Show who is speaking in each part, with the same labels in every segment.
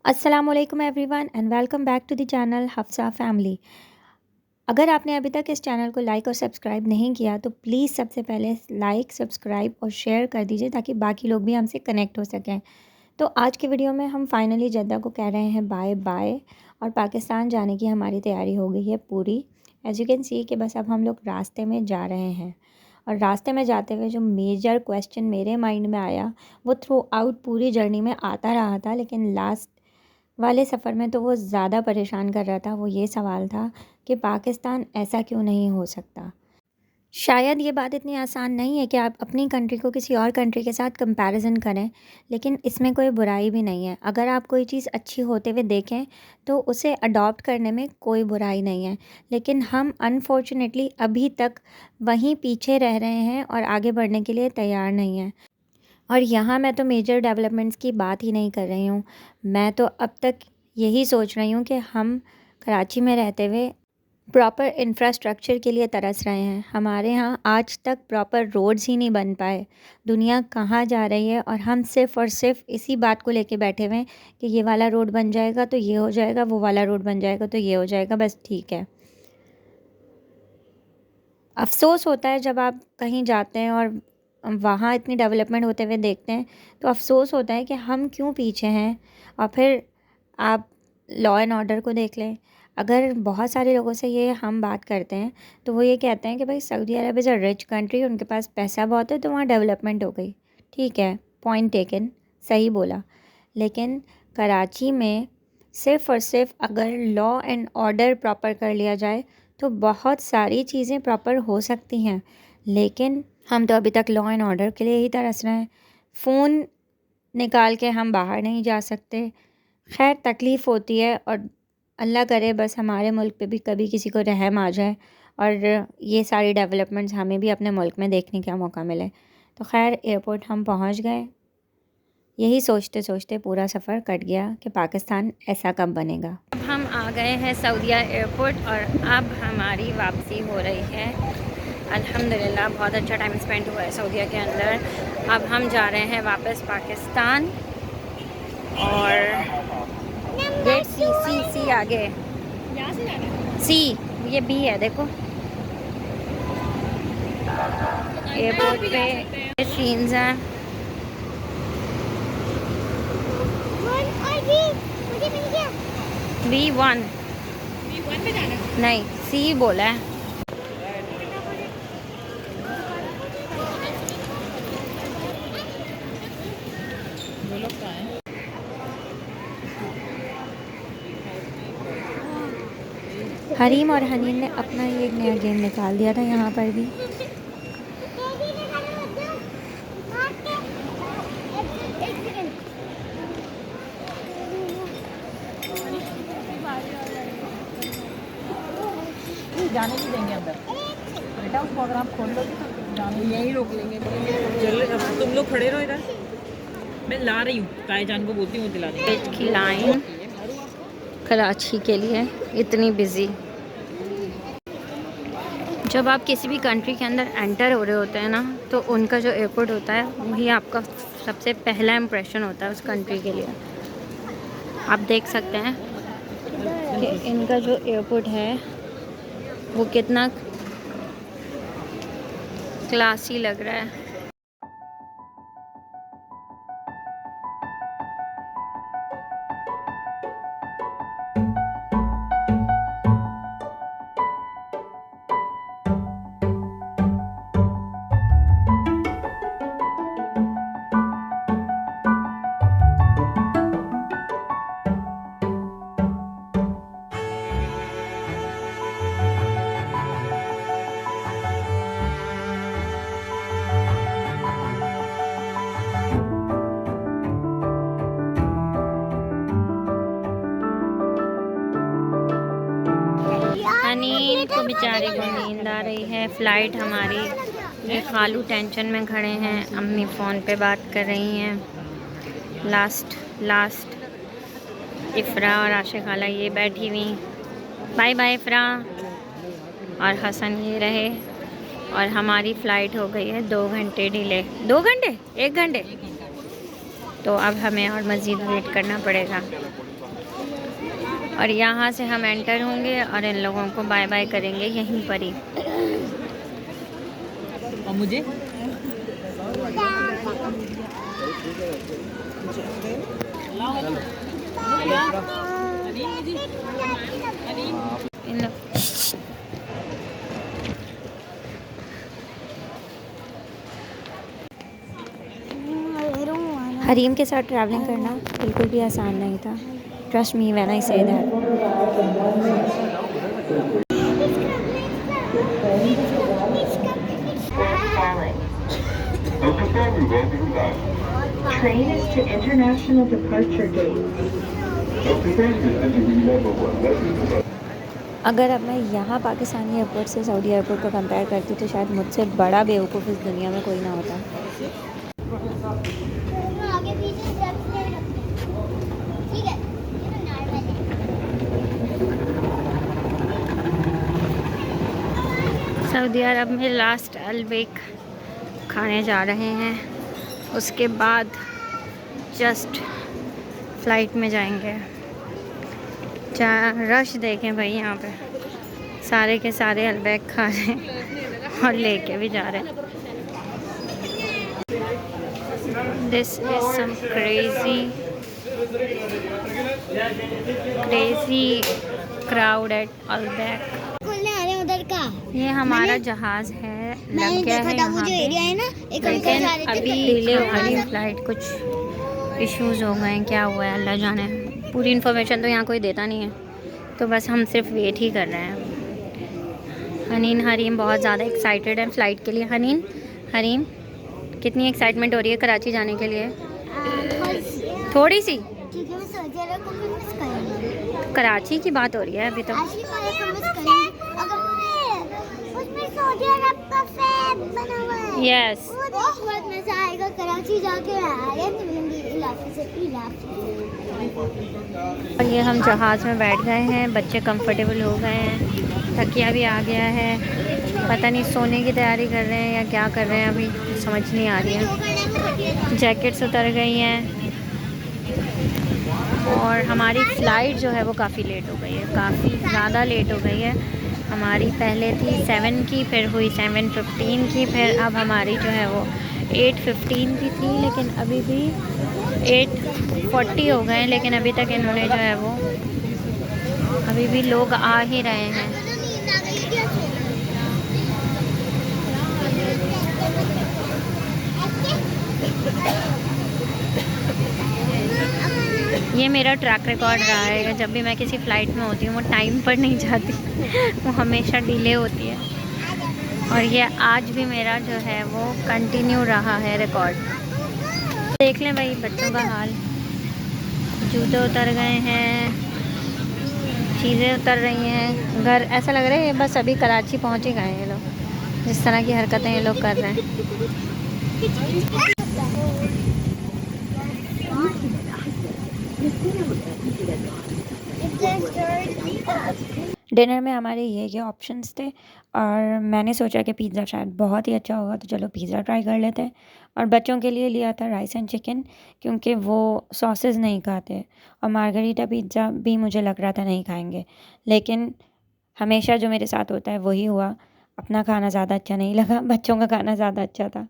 Speaker 1: अस्सलामुअलैकुम everyone and welcome back to the channel Hafsa family. अगर आपने अभी तक इस चैनल को लाइक और सब्सक्राइब नहीं किया तो प्लीज़ सबसे पहले लाइक, सब्सक्राइब और शेयर कर दीजिए ताकि बाकी लोग भी हमसे कनेक्ट हो सकें। तो आज के वीडियो में हम फाइनली जद्दा को कह रहे हैं बाय बाय और पाकिस्तान जाने की हमारी तैयारी हो गई है पूरी। एज यू कैन सी कि बस अब हम लोग रास्ते में जा रहे हैं। और रास्ते में जाते हुए जो मेजर क्वेश्चन मेरे माइंड में आया वो थ्रू आउट पूरी जर्नी में आता रहा था, लेकिन लास्ट वाले सफ़र में तो वो ज़्यादा परेशान कर रहा था। वो ये सवाल था कि पाकिस्तान ऐसा क्यों नहीं हो सकता। शायद ये बात इतनी आसान नहीं है कि आप अपनी कंट्री को किसी और कंट्री के साथ कंपैरिजन करें, लेकिन इसमें कोई बुराई भी नहीं है। अगर आप कोई चीज़ अच्छी होते हुए देखें तो उसे अडॉप्ट करने में कोई बुराई नहीं है, लेकिन हम अनफॉर्चुनेटली अभी तक वहीं पीछे रह रहे हैं और आगे बढ़ने के लिए तैयार नहीं हैं। और यहाँ मैं तो मेजर डेवलपमेंट्स की बात ही नहीं कर रही हूँ। मैं तो अब तक यही सोच रही हूँ कि हम कराची में रहते हुए प्रॉपर इंफ्रास्ट्रक्चर के लिए तरस रहे हैं। हमारे यहाँ आज तक प्रॉपर रोड्स ही नहीं बन पाए। दुनिया कहाँ जा रही है और हम सिर्फ़ और सिर्फ इसी बात को लेके बैठे हुए हैं कि ये वाला रोड बन जाएगा तो ये हो जाएगा, वो वाला रोड बन जाएगा तो ये हो जाएगा, बस ठीक है। अफ़सोस होता है जब आप कहीं जाते हैं और वहाँ इतनी डेवलपमेंट होते हुए देखते हैं, तो अफ़सोस होता है कि हम क्यों पीछे हैं। और फिर आप लॉ एंड ऑर्डर को देख लें। अगर बहुत सारे लोगों से ये हम बात करते हैं तो वो ये कहते हैं कि भाई Saudi Arab is a rich country, उनके पास पैसा बहुत है तो वहाँ डेवलपमेंट हो गई। ठीक है, पॉइंट टेकन, सही बोला। लेकिन कराची में सिर्फ़ और सिर्फ अगर लॉ एंड ऑर्डर प्रॉपर कर लिया जाए तो बहुत सारी चीज़ें प्रॉपर हो सकती हैं। लेकिन हम तो अभी तक लॉ एंड ऑर्डर के लिए ही तरस रहे हैं। फ़ोन निकाल के हम बाहर नहीं जा सकते। खैर, तकलीफ़ होती है और अल्लाह करे बस हमारे मुल्क पे भी कभी किसी को रहम आ जाए और ये सारी डेवलपमेंट्स हमें भी अपने मुल्क में देखने का मौका मिले। तो खैर, एयरपोर्ट हम पहुंच गए। यही सोचते सोचते पूरा सफ़र कट गया कि पाकिस्तान ऐसा कब बनेगा। अब हम आ गए हैं सऊदीया एयरपोर्ट और अब हमारी वापसी हो रही है। अल्हम्दुलिल्लाह बहुत अच्छा टाइम स्पेंड हुआ है सऊदीया के अंदर। अब हम जा रहे हैं वापस पाकिस्तान और गेट सी आगे सी, ये बी है, देखो एयरपोर्ट पे मशीन्स हैं। B1 पे जाना नहीं, सी बोला है। हरीम और हनीन ने अपना ही एक नया गेम निकाल दिया था यहाँ पर भी।
Speaker 2: जाने नहीं देंगे अंदर बेटा, उसको अगर आप खोल लोगे तो जाने यहीं रोक लेंगे। चल तुम लोग खड़े रहो इधर, मैं ला रही हूँ ताए जान को बोलती हूँ दिला देंगे।
Speaker 1: की लाइन कराची के लिए इतनी बिज़ी। जब आप किसी भी कंट्री के अंदर एंटर हो रहे होते हैं ना, तो उनका जो एयरपोर्ट होता है वही आपका सबसे पहला इम्प्रेशन होता है उस कंट्री के लिए। आप देख सकते हैं कि इनका जो एयरपोर्ट है वो कितना क्लासी लग रहा है। नींद को बेचारे को नींद आ रही है। फ़्लाइट हमारी, ये खालू टेंशन में खड़े हैं, अम्मी फ़ोन पे बात कर रही हैं। लास्ट इफ़रा और आशा खाला ये बैठी हुई। Bye bye Ifra. और हसन ये रहे। और हमारी फ़्लाइट हो गई है 2 घंटे डिले। 2 घंटे, 1 घंटे। तो अब हमें और मज़ीद वेट करना पड़ेगा। और यहाँ से हम एंटर होंगे और इन लोगों को बाय बाय करेंगे यहीं पर ही।
Speaker 2: और मुझे
Speaker 1: इन लोग हरीम के साथ ट्रैवलिंग करना बिल्कुल भी आसान नहीं था। Trust me when I say that.
Speaker 3: Train is to international departure gate.
Speaker 1: अगर अब मैं यहाँ पाकिस्तानी एयरपोर्ट से सऊदी एयरपोर्ट को कंपेयर करती तो शायद मुझसे बड़ा बेवकूफ़ इस दुनिया में कोई ना होता।
Speaker 3: आगे पीछे ठीक है,
Speaker 1: सऊदी अरब में लास्ट अलबेक खाने जा रहे हैं, उसके बाद जस्ट फ़्लाइट में जाएंगे। रश देखें भाई, यहाँ पे सारे के सारे अलबेक खा रहे हैं और लेके भी जा रहे हैं। This is some crazy crowd at Albaik.
Speaker 3: उधर का
Speaker 1: ये हमारा जहाज़ है, लग गया है यहाँ पे, लेकिन अभी डिले हो गई फ्लाइट, कुछ इश्यूज हो गए हैं, क्या हुआ है अल्लाह जाने। पूरी इन्फॉर्मेशन तो यहाँ कोई देता नहीं है, तो बस हम सिर्फ वेट ही कर रहे हैं। हनीन हरीम बहुत ज़्यादा एक्साइटेड है फ़्लाइट के लिए। हरीम कितनी एक्साइटमेंट हो रही है कराची जाने के लिए? थोड़ी सी। कराची की बात हो रही है अभी तो। यस,
Speaker 3: बहुत मजा आएगा कराची जाके।
Speaker 1: और ये हम जहाज़ में बैठ गए हैं, बच्चे कंफर्टेबल हो गए हैं, तकिया भी आ गया है। पता नहीं सोने की तैयारी कर रहे हैं या क्या कर रहे हैं, अभी समझ नहीं आ रही है। जैकेट्स उतर गई हैं और हमारी फ़्लाइट जो है वो काफ़ी लेट हो गई है, काफ़ी ज़्यादा लेट हो गई है। हमारी पहले थी 7 की, फिर हुई 7:15 की, फिर अब हमारी जो है वो 8:15 की थी, लेकिन अभी भी 8:40 हो गए हैं, लेकिन अभी तक इन्होंने जो है वो, अभी भी लोग आ ही रहे हैं। ये मेरा ट्रैक रिकॉर्ड रहा है, जब भी मैं किसी फ़्लाइट में होती हूँ वो टाइम पर नहीं जाती वो हमेशा डिले होती है, और ये आज भी मेरा जो है वो कंटिन्यू रहा है रिकॉर्ड। देख लें भाई बच्चों का हाल, जूते उतर गए हैं, चीज़ें उतर रही हैं, घर ऐसा लग रहा है बस अभी कराची पहुँच ही गए हैं ये लोग, जिस तरह की हरकतें ये लोग कर रहे हैं। डिनर में हमारे ये ऑप्शंस थे, और मैंने सोचा कि पिज़्ज़ा शायद बहुत ही अच्छा होगा, तो चलो पिज़्ज़ा ट्राई कर लेते हैं। और बच्चों के लिए लिया था राइस एंड चिकन, क्योंकि वो सॉसेस नहीं खाते, और मार्गरीटा पिज़्ज़ा भी मुझे लग रहा था नहीं खाएंगे, लेकिन हमेशा जो मेरे साथ होता है वही हुआ। अपना खाना ज़्यादा अच्छा नहीं लगा, बच्चों का खाना ज़्यादा अच्छा था।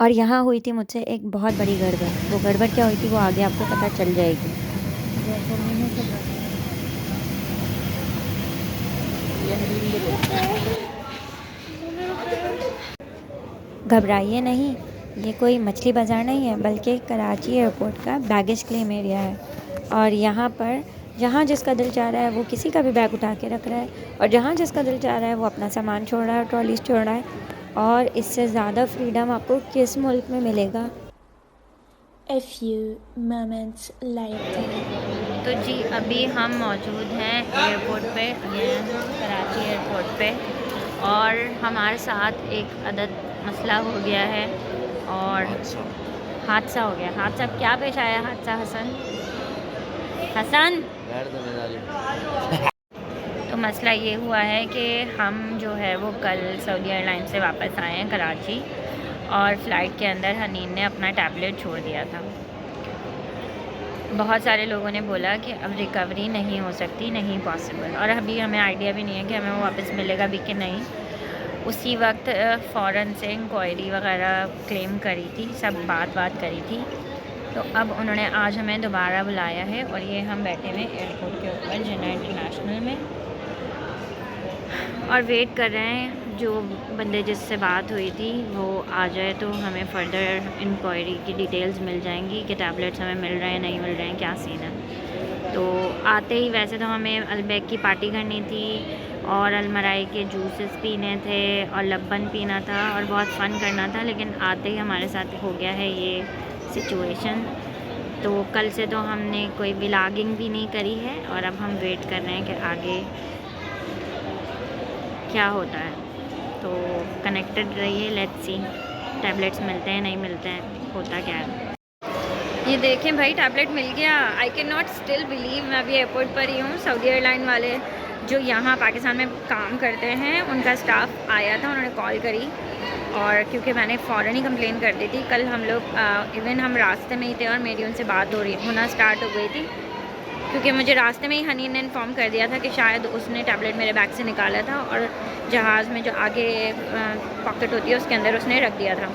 Speaker 1: और यहाँ हुई थी मुझसे एक बहुत बड़ी गड़बड़। वो गड़बड़ क्या हुई थी वो आगे आपको पता चल जाएगी। घबराइए नहीं, ये कोई मछली बाज़ार नहीं है, बल्कि कराची एयरपोर्ट का बैगेज क्लेम एरिया है। और यहाँ पर जहाँ जिसका दिल चाह रहा है वो किसी का भी बैग उठा के रख रहा है, और जहाँ जिसका दिल चाह रहा है वो अपना सामान छोड़ रहा है, ट्रॉलीज छोड़ रहा है। और इससे ज़्यादा फ्रीडम आपको किस मुल्क में मिलेगा?
Speaker 4: A few moments later.
Speaker 1: तो जी अभी हम मौजूद हैं एयरपोर्ट पे, कराची एयरपोर्ट पे, और हमारे साथ एक अदद मसला हो गया है, और हादसा हो गया। हादसा क्या पेश आया? हादसा हसन तो मसला ये हुआ है कि हम जो है वो कल सऊदी एयरलाइन से वापस आए हैं कराची, और फ़्लाइट के अंदर हनीन ने अपना टैबलेट छोड़ दिया था। बहुत सारे लोगों ने बोला कि अब रिकवरी नहीं हो सकती, नहीं पॉसिबल, और अभी हमें आइडिया भी नहीं है कि हमें वो वापस मिलेगा भी कि नहीं। उसी वक्त फ़ौरन से इंक्वायरी वगैरह क्लेम करी थी, सब बात करी थी। तो अब उन्होंने आज हमें दोबारा बुलाया है और ये हम बैठे हुए एयरपोर्ट के ऊपर जिन्ना इंटरनेशनल में और वेट कर रहे हैं जो बंदे जिससे बात हुई थी वो आ जाए तो हमें फ़र्दर इंक्वायरी की डिटेल्स मिल जाएंगी कि टैबलेट्स हमें मिल रहे हैं, नहीं मिल रहे हैं, क्या सीन है। तो आते ही वैसे तो हमें अलबैक की पार्टी करनी थी और अलमराई के जूसेस पीने थे और लब्बन पीना था और बहुत फ़न करना था, लेकिन आते ही हमारे साथ हो गया है ये सिचुएशन। तो कल से तो हमने कोई व्लॉगिंग भी नहीं करी है और अब हम वेट कर रहे हैं कि आगे क्या होता है। तो कनेक्टेड रहिए, लेट्स सी टैबलेट्स मिलते हैं नहीं मिलते हैं, होता क्या है। ये देखें भाई, टैबलेट मिल गया। I can not still believe, मैं अभी एयरपोर्ट पर ही हूँ। सऊदी एयरलाइन वाले जो यहाँ पाकिस्तान में काम करते हैं उनका स्टाफ आया था, उन्होंने कॉल करी और क्योंकि मैंने फ़ौरन ही कंप्लेन कर दी थी। कल हम लोग इवन हम रास्ते में ही थे और मेरी उनसे बात होना स्टार्ट हो गई थी क्योंकि मुझे रास्ते में ही हनीन ने इन्फॉर्म कर दिया था कि शायद उसने टैबलेट मेरे बैग से निकाला था और जहाज़ में जो आगे पॉकेट होती है उसके अंदर उसने रख दिया था।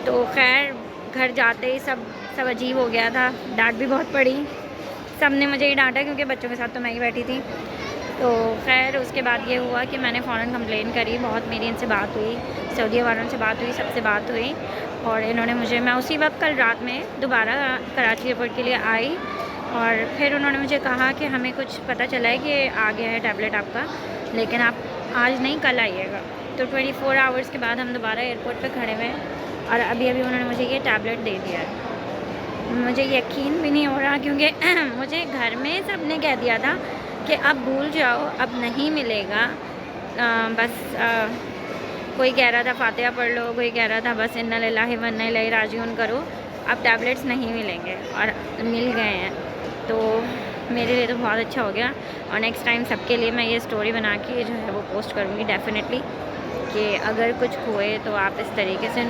Speaker 1: तो खैर घर जाते ही सब अजीब हो गया था, डांट भी बहुत पड़ी, सब ने मुझे ही डांटा क्योंकि बच्चों के साथ तो मैं ही बैठी थी। तो खैर उसके बाद ये हुआ कि मैंने फ़ौरन कंप्लेन करी, बहुत मेरी इनसे बात हुई, सऊदी वालों से बात हुई, सबसे बात हुई और इन्होंने मुझे, मैं उसी वक्त कल रात में दोबारा कराची एयरपोर्ट के लिए आई और फिर उन्होंने मुझे कहा कि हमें कुछ पता चला है कि आ गया है टैबलेट आपका, लेकिन आप आज नहीं कल आइएगा। तो 24 आवर्स के बाद हम दोबारा एयरपोर्ट पे खड़े हुए और अभी उन्होंने मुझे ये टैबलेट दे दिया है। मुझे यकीन भी नहीं हो रहा क्योंकि मुझे घर में सब ने कह दिया था कि अब भूल जाओ, अब नहीं मिलेगा। कोई कह रहा था फातिहा पढ़ लो, कोई कह रहा था बस इन्ना लिल्लाहि व इन्ना इलैहि राजिऊन करो, अब टैबलेट्स नहीं मिलेंगे और मिल गए हैं। तो मेरे लिए तो बहुत अच्छा हो गया और नेक्स्ट टाइम सबके लिए मैं ये स्टोरी बना के जो है वो पोस्ट करूँगी डेफिनेटली कि अगर कुछ हुए तो आप इस तरीके से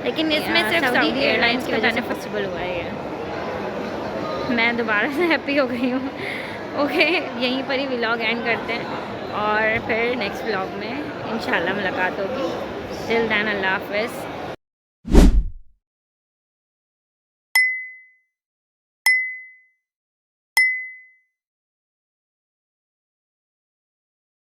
Speaker 1: लेकिन इसमें सिर्फ सऊदी एयरलाइंस की वजह से पॉसिबल हुआ है ये। मैं दोबारा से हैप्पी हो गई हूँ। ओके, यहीं पर ही व्लॉग एंड करते हैं और फिर नेक्स्ट व्लॉग में इंशाल्लाह मुलाकात होगी। टिल देन अल्लाह हाफ़िज़।